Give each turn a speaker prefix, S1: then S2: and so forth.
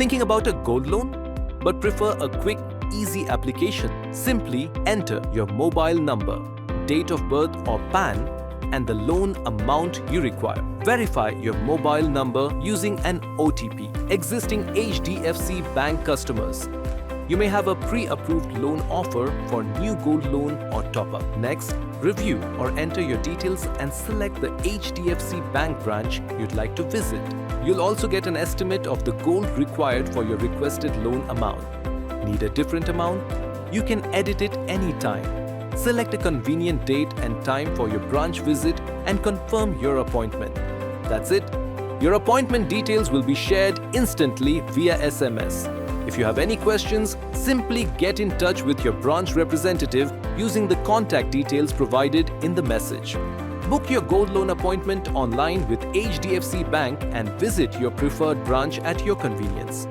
S1: Thinking about a gold loan, but prefer a quick, easy application? Simply enter your mobile number, date of birth or PAN, and the loan amount you require. Verify your mobile number using an OTP. Existing HDFC Bank customers, you may have a pre-approved loan offer for new gold loan or top-up. Next, review or enter your details and select the HDFC Bank branch you'd like to visit. You'll also get an estimate of the gold required for your requested loan amount. Need a different amount? You can edit it anytime. Select a convenient date and time for your branch visit and confirm your appointment. That's it. Your appointment details will be shared instantly via SMS. If you have any questions, simply get in touch with your branch representative using the contact details provided in the message. Book your gold loan appointment online with HDFC Bank and visit your preferred branch at your convenience.